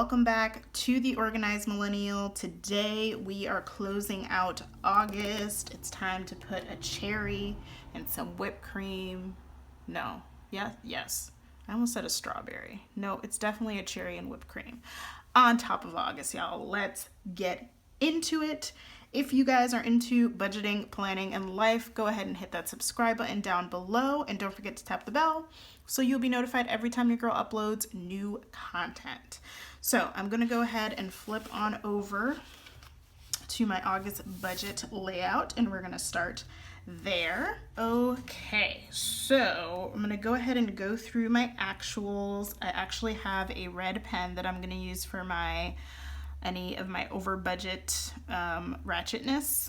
welcome back to the Organized Millennial. Today we are closing out August. It's time to put a cherry and some whipped cream. No, yes. I almost said a strawberry. No, it's definitely a cherry and whipped cream on top of August, y'all. Let's get into it. If you guys are into budgeting, planning, and life, go ahead and hit that subscribe button down below, and don't forget to tap the bell so you'll be notified every time your girl uploads new content. So I'm gonna go ahead and flip on over to my August budget layout, and we're gonna start there. Okay, so I'm gonna go ahead and go through my actuals. I actually have a red pen that I'm gonna use for any of my over budget ratchetness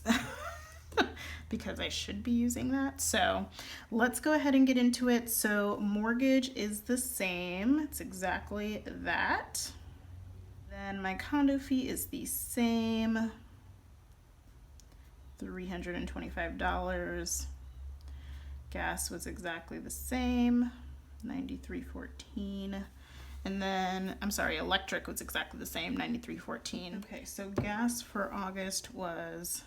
because I should be using that. So let's go ahead and get into it. So mortgage is the same. It's exactly that. Then my condo fee is the same, $325. Gas was exactly the same, $93.14. And then, I'm sorry, electric was exactly the same, $93.14. Okay, so gas for August was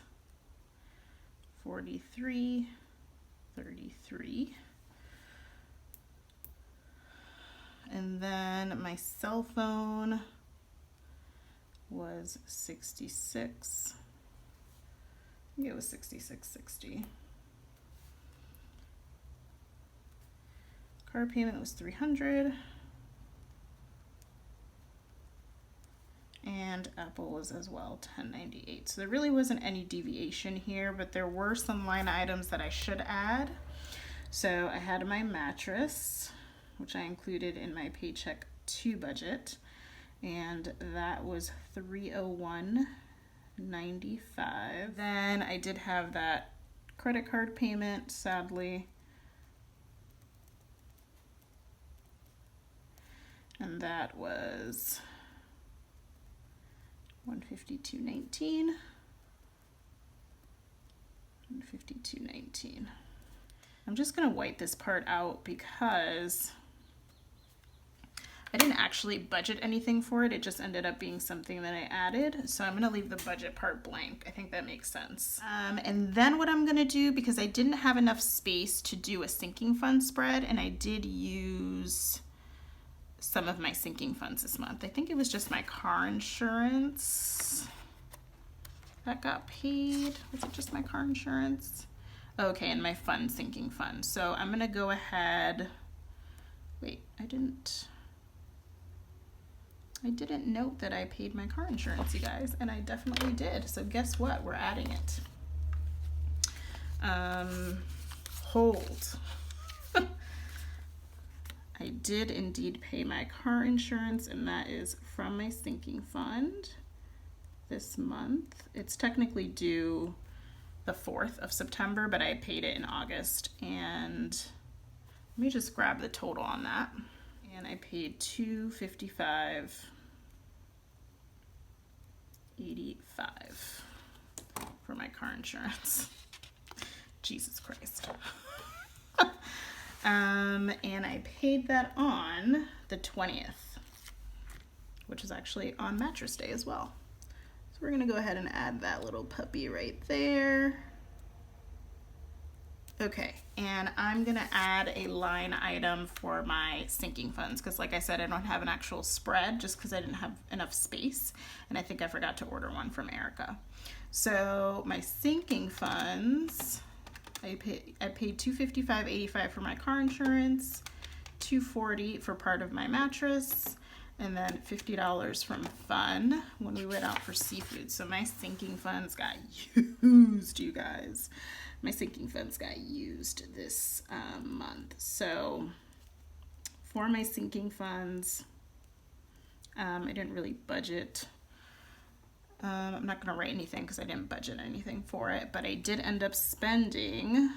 $43.33. And then my cell phone was $66. I think it was $66.60. Car payment was $300. And Apple was as well $10.98. So there really wasn't any deviation here, but there were some line items that I should add. So I had my mattress, which I included in my paycheck 2 budget, and that was $301.95. Then I did have that credit card payment, sadly, and that was $152.19. $152.19. I'm just gonna wipe this part out because I didn't actually budget anything for it. It just ended up being something that I added. So I'm gonna leave the budget part blank. I think that makes sense. And then what I'm gonna do, because I didn't have enough space to do a sinking fund spread, and I did use some of my sinking funds this month. I think it was just my car insurance that got paid. Was it just my car insurance? Okay, and my sinking fund. So I'm gonna go ahead. Wait, I didn't note that I paid my car insurance, you guys, and I definitely did. So guess what? We're adding it. Hold. I did indeed pay my car insurance, and that is from my sinking fund this month. It's technically due the 4th of September, but I paid it in August. And let me just grab the total on that. And I paid $255.85 for my car insurance. Jesus Christ. And I paid that on the 20th, which is actually on mattress day as well. So we're gonna go ahead and add that little puppy right there. Okay, and I'm gonna add a line item for my sinking funds, because like I said, I don't have an actual spread just because I didn't have enough space, and I think I forgot to order one from Erica. So my sinking funds, I paid $255.85 for my car insurance, $240 for part of my mattress, and then $50 from fun when we went out for seafood. So my sinking funds got used, you guys. My sinking funds got used this month. So for my sinking funds, I didn't really budget. I'm not gonna write anything because I didn't budget anything for it, but I did end up spending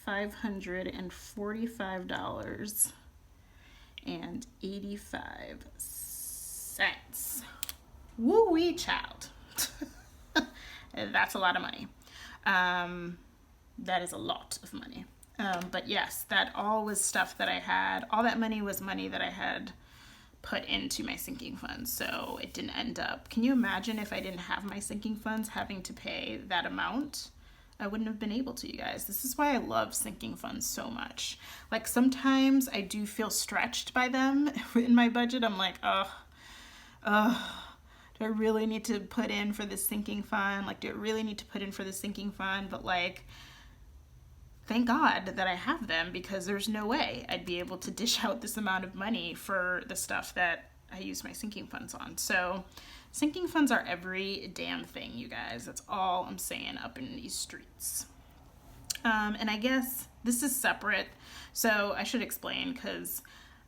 $545.85. Woo-wee, child. That's a lot of money. That is a lot of money. But yes, that all was stuff that I had. All that money was money that I had put into my sinking funds, so it didn't end up. Can you imagine if I didn't have my sinking funds having to pay that amount? I wouldn't have been able to, you guys. This is why I love sinking funds so much. Like sometimes I do feel stretched by them in my budget. I'm like, do I really need to put in for this sinking fund? Like, do I really need to put in for this sinking fund? But like, thank God that I have them, because there's no way I'd be able to dish out this amount of money for the stuff that I use my sinking funds on. So sinking funds are every damn thing, you guys. That's all I'm saying up in these streets. And I guess this is separate, so I should explain, because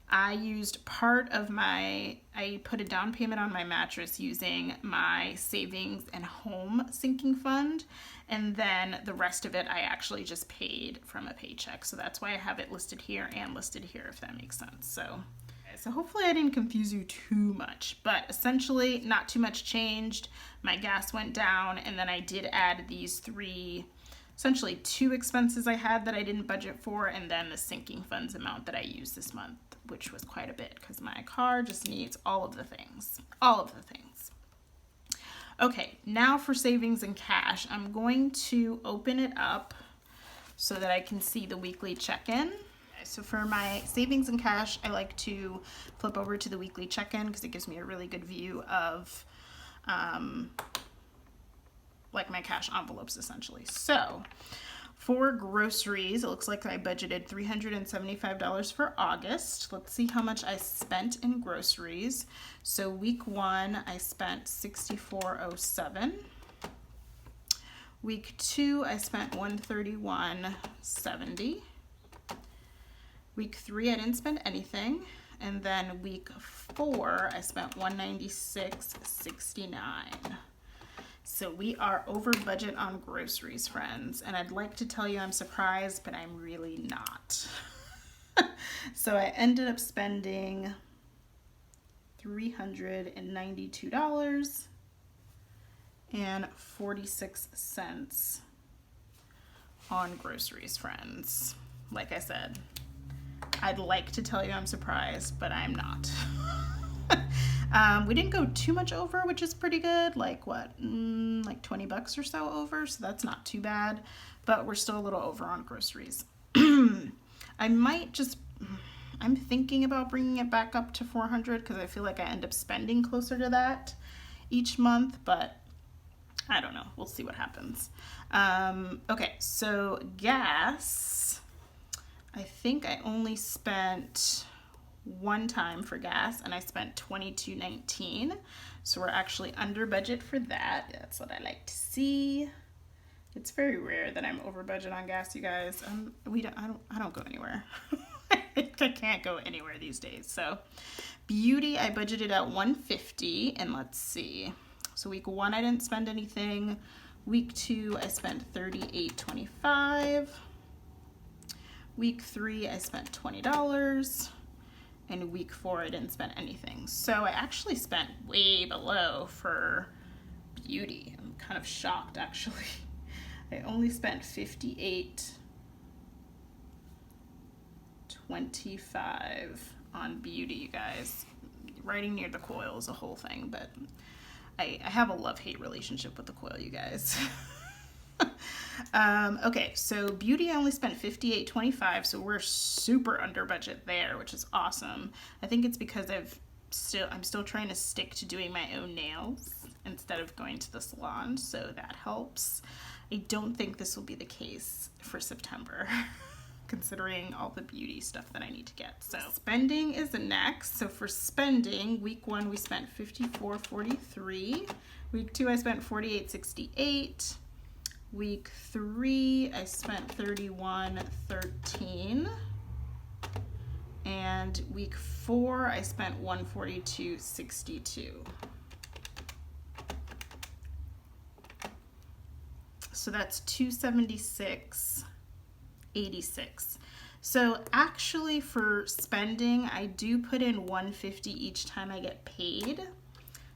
I used part of I put a down payment on my mattress using my savings and home sinking fund, and then the rest of it I actually just paid from a paycheck. So that's why I have it listed here and listed here, if that makes sense. So hopefully I didn't confuse you too much, but essentially not too much changed. My gas went down, and then I did add these essentially two expenses I had that I didn't budget for, and then the sinking funds amount that I used this month, which was quite a bit because my car just needs all of the things. Okay, now for savings and cash, I'm going to open it up so that I can see the weekly check-in. So for my savings and cash, I like to flip over to the weekly check-in because it gives me a really good view of like my cash envelopes essentially. So for groceries, it looks like I budgeted $375 for August. Let's see how much I spent in groceries. So week 1, I spent $64.07. Week 2, I spent $131.70. Week 3, I didn't spend anything. And then week 4, I spent $196.69. So we are over budget on groceries, friends. And I'd like to tell you I'm surprised, but I'm really not. So I ended up spending $392.46 on groceries, friends. Like I said, I'd like to tell you I'm surprised, but I'm not. We didn't go too much over, which is pretty good. Like what, like 20 bucks or so over. So that's not too bad, but we're still a little over on groceries. I'm thinking about bringing it back up to 400 because I feel like I end up spending closer to that each month, but I don't know. We'll see what happens. Okay, so gas, I think I only spent one time for gas, and I spent $22.19, so we're actually under budget for that. That's what I like to see. It's very rare that I'm over budget on gas, you guys. I don't go anywhere. I can't go anywhere these days. So beauty, I budgeted at $150, and let's see. So week 1, I didn't spend anything. Week 2, I spent $38.25. Week 3, I spent $20. And week 4, I didn't spend anything. So I actually spent way below for beauty. I'm kind of shocked, actually. I only spent $58.25 on beauty, you guys. Writing near the coil is a whole thing, but I have a love-hate relationship with the coil, you guys. Okay, so beauty, I only spent $58.25, so we're super under budget there, which is awesome. I think it's because I'm still trying to stick to doing my own nails instead of going to the salon, so that helps. I don't think this will be the case for September, considering all the beauty stuff that I need to get. So spending is the next. So for spending, week 1 we spent $54.43. Week 2 I spent $48.68. Week 3, I spent $31.13, and week 4, I spent $142.62. So that's $276.86. So actually for spending, I do put in $150 each time I get paid.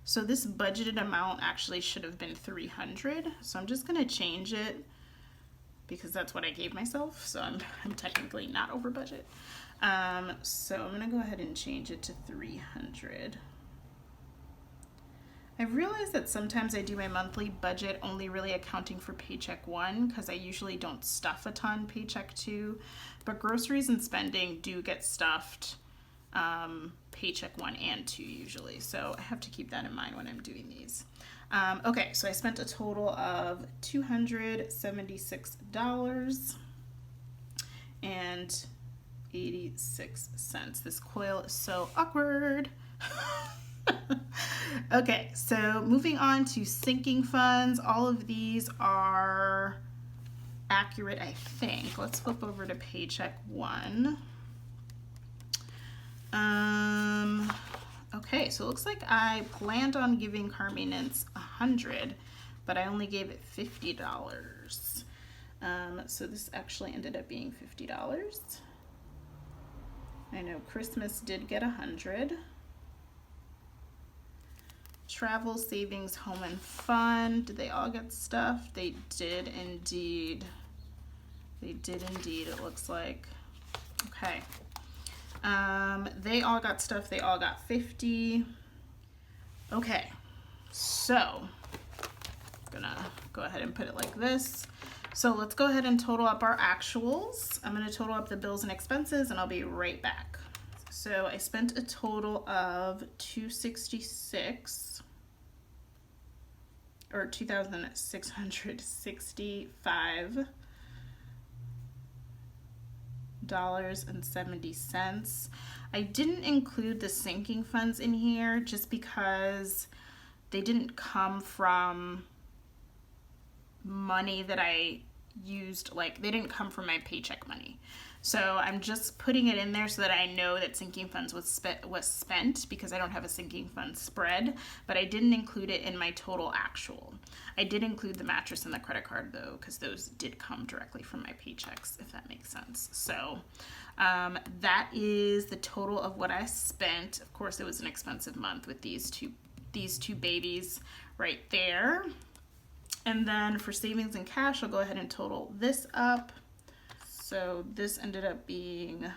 So this budgeted amount actually should have been $300. So I'm just gonna change it because that's what I gave myself. So I'm technically not over budget. So I'm gonna go ahead and change it to 300. I realized that sometimes I do my monthly budget only really accounting for paycheck 1 because I usually don't stuff a ton paycheck 2, but groceries and spending do get stuffed paycheck 1 and 2 usually. So I have to keep that in mind when I'm doing these. Okay, so I spent a total of $276.86. This coil is so awkward. Okay, so moving on to sinking funds. All of these are accurate, I think. Let's flip over to paycheck 1. Okay, so it looks like I planned on giving Carmenance $100, but I only gave it $50. So this actually ended up being $50. I know Christmas did get $100. Travel, savings, home, and fun. Did they all get stuff? They did indeed. They did indeed, it looks like. Okay. They all got stuff. They all got 50. Okay. So, I'm gonna go ahead and put it like this. So let's go ahead and total up our actuals. I'm gonna total up the bills and expenses and I'll be right back. So I spent a total of $266 or $2,665.70. I didn't include the sinking funds in here just because they didn't come from money that I used, like they didn't come from my paycheck money. So I'm just putting it in there so that I know that sinking funds was spent because I don't have a sinking fund spread, but I didn't include it in my total actual. I did include the mattress and the credit card though, because those did come directly from my paychecks, if that makes sense. So that is the total of what I spent. Of course, it was an expensive month with these two babies right there. And then for savings and cash, I'll go ahead and total this up. So this ended up being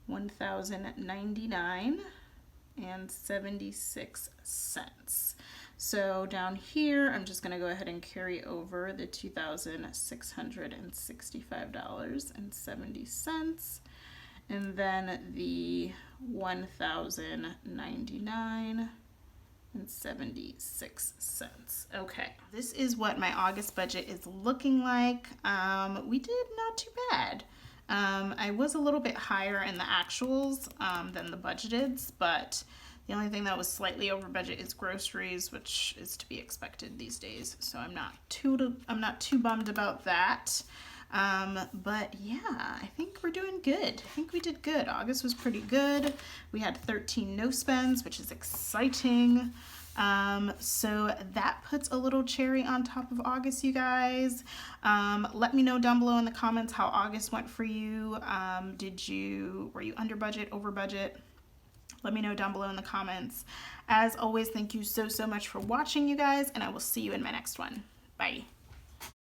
$1,099.76. So down here, I'm just going to go ahead and carry over the $2,665.70, and then the $1,099.76. Okay, this is what my August budget is looking like. We did not too bad. I was a little bit higher in the actuals than the budgeted, but the only thing that was slightly over budget is groceries, which is to be expected these days. So I'm not too bummed about that. But yeah, I think we're doing good. I think we did good. August was pretty good. We had 13 no spends, which is exciting. So that puts a little cherry on top of August, you guys. Let me know down below in the comments how August went for you. Were you under budget, over budget? Let me know down below in the comments. As always, thank you so much for watching, you guys, and I will see you in my next one. Bye.